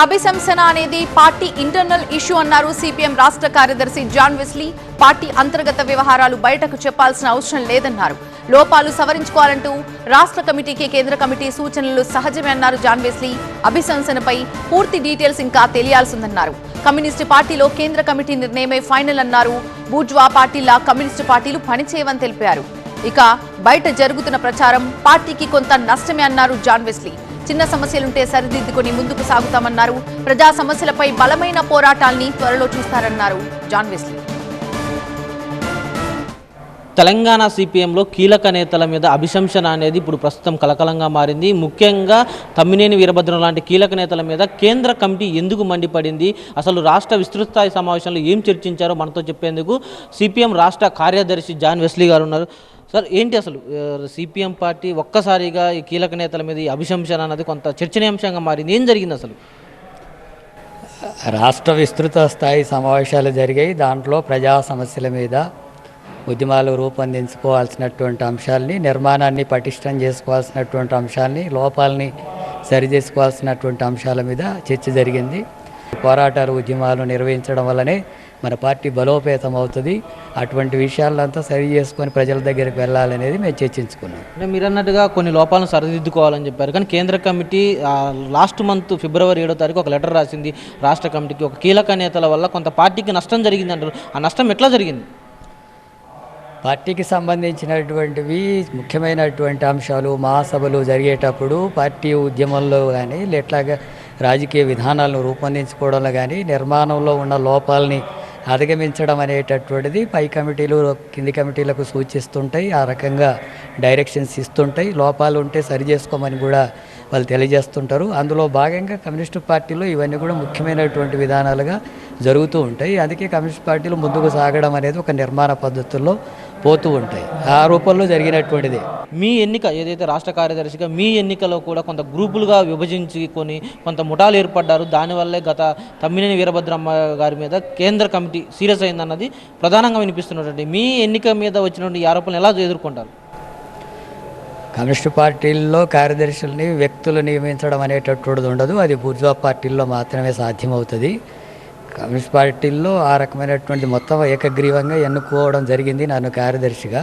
అభిశంసన అనేది party internal issue అన్నారు CPM రాష్ట్ర కార్యదర్శి జాన్ వెస్లీ. పార్టీ అంతర్గత వ్యవహారాలు బయటకు చెప్పాల్సిన అవసరం లేదన్నారు. లోపాలు సవరించుకోవాలంటూ రాష్ట్ర కమిటీకి కేంద్ర కమిటీ సూచనలు సహజమే అన్నారు జాన్ వెస్లీ. అభిశంసనపై పూర్తి డీటెయిల్స్ ఇంకా తెలియాల్సిందన్నారు. కమ్యూనిస్టు పార్టీలో కేంద్ర కమిటీ నిర్ణయమే ఫైనల్ అన్నారు. బూర్జువా పార్టీలా కమ్యూనిస్టు పార్టీలు పనిచేయవని తెలిపారు. ఇక బయట జరుగుతున్న ప్రచారం పార్టీకి కొంత నష్టమే అన్నారు జాన్ వెస్లీ. చిన్న సమస్యలుంటే సరిదిద్దుకొని ముందుకు సాగుతామన్నారు. ప్రజా సమస్యలపై బలమైన పోరాటాల్ని త్వరలో చూస్తారన్నారు జాన్ వెస్లీ. తెలంగాణ సిపిఎంలో కీలక నేతల మీద అభిశంసన అనేది ఇప్పుడు ప్రస్తుతం కలకలంగా మారింది. ముఖ్యంగా తమ్మినేని వీరభద్రం లాంటి కీలక నేతల మీద కేంద్ర కమిటీ ఎందుకు మండిపడింది, అసలు రాష్ట్ర విస్తృత స్థాయి సమావేశంలో ఏం చర్చించారో మనతో చెప్పేందుకు సిపిఎం రాష్ట్ర కార్యదర్శి జాన్ వెస్లీ గారు ఉన్నారు. సార్, ఏంటి అసలు సిపిఎం పార్టీ ఒక్కసారిగా ఈ కీలక నేతల మీద ఈ అభిశంసన అన్నది కొంత చర్చనీయాంశంగా మారింది? ఏం జరిగింది అసలు? రాష్ట్ర విస్తృత స్థాయి సమావేశాలు జరిగాయి. దాంట్లో ప్రజా సమస్యల మీద ఉద్యమాలు రూపొందించుకోవాల్సినటువంటి అంశాలని, నిర్మాణాన్ని పటిష్టం చేసుకోవాల్సినటువంటి అంశాలని, లోపాలని సరిచేసుకోవాల్సినటువంటి అంశాల మీద చర్చ జరిగింది. పోరాటాలు ఉద్యమాలు నిర్వహించడం వల్లనే మన పార్టీ బలోపేతం అవుతుంది. అటువంటి విషయాలంతా సరి చేసుకొని ప్రజల దగ్గరికి వెళ్ళాలనేది మేము చర్చించుకున్నాం. అంటే మీరు అన్నట్టుగా కొన్ని లోపాలను సరిదిద్దుకోవాలని చెప్పారు, కానీ కేంద్ర కమిటీ లాస్ట్ మంత్ ఫిబ్రవరి 7వ తారీఖు ఒక లెటర్ రాసింది రాష్ట్ర కమిటీకి. ఒక కీలక నేతల వల్ల కొంత పార్టీకి నష్టం జరిగింది అంటారు. ఆ నష్టం ఎట్లా జరిగింది? పార్టీకి సంబంధించినటువంటివి ముఖ్యమైనటువంటి అంశాలు మహాసభలు జరిగేటప్పుడు పార్టీ ఉద్యమంలో కానీ ఎట్లాగా రాజకీయ విధానాలను రూపొందించుకోవడంలో కానీ నిర్మాణంలో ఉన్న లోపాలని అధిగమించడం అనేటటువంటిది పై కమిటీలు కింది కమిటీలకు సూచిస్తుంటాయి. ఆ రకంగా డైరెక్షన్స్ ఇస్తుంటాయి. లోపాలు ఉంటే సరి చేసుకోమని కూడా వాళ్ళు తెలియజేస్తుంటారు. అందులో భాగంగా కమ్యూనిస్టు పార్టీలో ఇవన్నీ కూడా ముఖ్యమైనటువంటి విధానాలుగా జరుగుతూ ఉంటాయి. అందుకే కమ్యూనిస్ట్ పార్టీలు ముందుకు సాగడం అనేది ఒక నిర్మాణ పద్ధతుల్లో పోతూ ఉంటాయి. ఆ రూపంలో జరిగినటువంటిది. మీ ఎన్నిక ఏదైతే రాష్ట్ర కార్యదర్శిగా మీ ఎన్నికలో కూడా కొంత గ్రూపులుగా విభజించుకొని కొంత ముఠాలు ఏర్పడ్డారు. దానివల్లే గత తమ్మినేని వీరభద్రమ్మ గారి మీద కేంద్ర కమిటీ సీరియస్ అయిందన్నది ప్రధానంగా వినిపిస్తున్నటువంటి మీ ఎన్నిక మీద వచ్చినటువంటి ఈ ఆరోపణలు ఎలా ఎదుర్కొంటారు? కమ్యూనిస్టు పార్టీల్లో కార్యదర్శుల్ని వ్యక్తులు నియమించడం అనేటటువంటిది ఉండదు. అది బూర్జువా పార్టీల్లో మాత్రమే సాధ్యమవుతుంది. కమ్యూనిస్ట్ పార్టీల్లో ఆ రకమైనటువంటి మొత్తం ఏకగ్రీవంగా ఎన్నుకోవడం జరిగింది నన్ను కార్యదర్శిగా.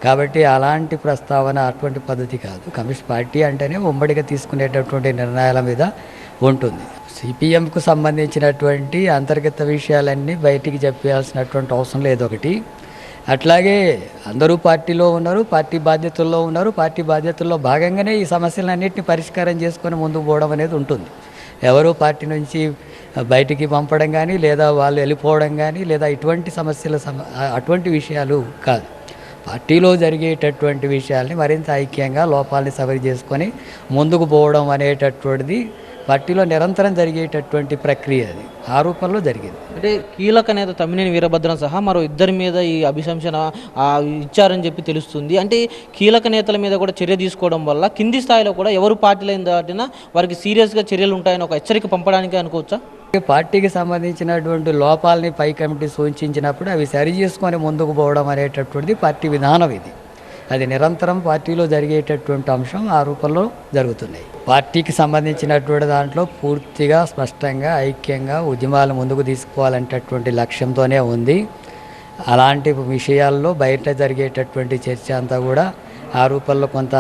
కాబట్టి అలాంటి ప్రస్తావన అటువంటి పద్ధతి కాదు. కమ్యూనిస్ట్ పార్టీ అంటేనే ఉమ్మడిగా తీసుకునేటటువంటి నిర్ణయాల మీద ఉంటుంది. సిపిఎంకు సంబంధించినటువంటి అంతర్గత విషయాలన్నీ బయటికి చెప్పాల్సినటువంటి అవసరం లేదు ఒకటి. అట్లాగే అందరూ పార్టీలో ఉన్నారు, పార్టీ బాధ్యతల్లో ఉన్నారు. పార్టీ బాధ్యతల్లో భాగంగానే ఈ సమస్యలన్నింటినీ పరిష్కారం చేసుకొని ముందుకు పోవడం అనేది ఉంటుంది. ఎవరు పార్టీ నుంచి బయటికి పంపడం కానీ లేదా వాళ్ళు వెళ్ళిపోవడం కానీ లేదా ఇటువంటి సమస్యల అటువంటి విషయాలు కాదు. పార్టీలో జరిగేటటువంటి విషయాల్ని మరింత ఐక్యంగా లోపాలని సవరి చేసుకొని ముందుకు పోవడం అనేటటువంటిది పార్టీలో నిరంతరం జరిగేటటువంటి ప్రక్రియ. అది ఆ రూపంలో జరిగింది. అంటే కీలక నేత తమ్మినేని వీరభద్రం సహా మరో ఇద్దరి మీద ఈ అభిశంసన ఇచ్చారని చెప్పి తెలుస్తుంది. అంటే కీలక నేతల మీద కూడా చర్య తీసుకోవడం వల్ల కింది స్థాయిలో కూడా ఎవరు పార్టీలైన దాటినా వారికి సీరియస్గా చర్యలు ఉంటాయని ఒక హెచ్చరిక పంపడానికి అనుకోవచ్చా? పార్టీకి సంబంధించినటువంటి లోపాలని పై కమిటీ సూచించినప్పుడు అవి సరి చేసుకొని ముందుకు పోవడం అనేటటువంటిది పార్టీ విధానం. ఇది అది నిరంతరం పార్టీలో జరిగేటటువంటి అంశం. ఆ రూపంలో జరుగుతున్నాయి. పార్టీకి సంబంధించినటువంటి దాంట్లో పూర్తిగా స్పష్టంగా ఐక్యంగా ఉద్యమాలు ముందుకు తీసుకుపోవాలనేటటువంటి లక్ష్యంతోనే ఉంది. అలాంటి విషయాల్లో బయట జరిగేటటువంటి చర్చ అంతా కూడా ఆ రూపంలో కొంత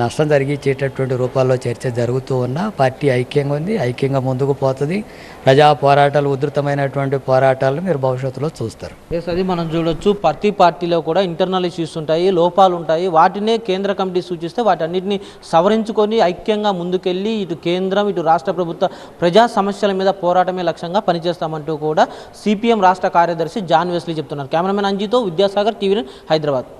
నష్టం జరిగించేటటువంటి రూపాల్లో చర్చ జరుగుతూ ఉన్నా పార్టీ ఐక్యంగా ఉంది, ఐక్యంగా ముందుకు పోతుంది. ప్రజా పోరాటాలు ఉధృతమైనటువంటి పోరాటాలను మీరు భవిష్యత్తులో చూస్తారు. అది మనం చూడొచ్చు. ప్రతి పార్టీలో కూడా ఇంటర్నల్ ఇష్యూస్ ఉంటాయి, లోపాలు ఉంటాయి. వాటినే కేంద్ర కమిటీ సూచిస్తే వాటన్నిటిని సవరించుకొని ఐక్యంగా ముందుకెళ్ళి ఇటు కేంద్రం ఇటు రాష్ట్ర ప్రభుత్వ ప్రజా సమస్యల మీద పోరాటమే లక్ష్యంగా పనిచేస్తామంటూ కూడా సిపిఎం రాష్ట్ర కార్యదర్శి జాన్ వెస్లీ చెప్తున్నారు. కెమెరామెన్ అంజీతో విద్యాసాగర్, టీవీ9 హైదరాబాద్.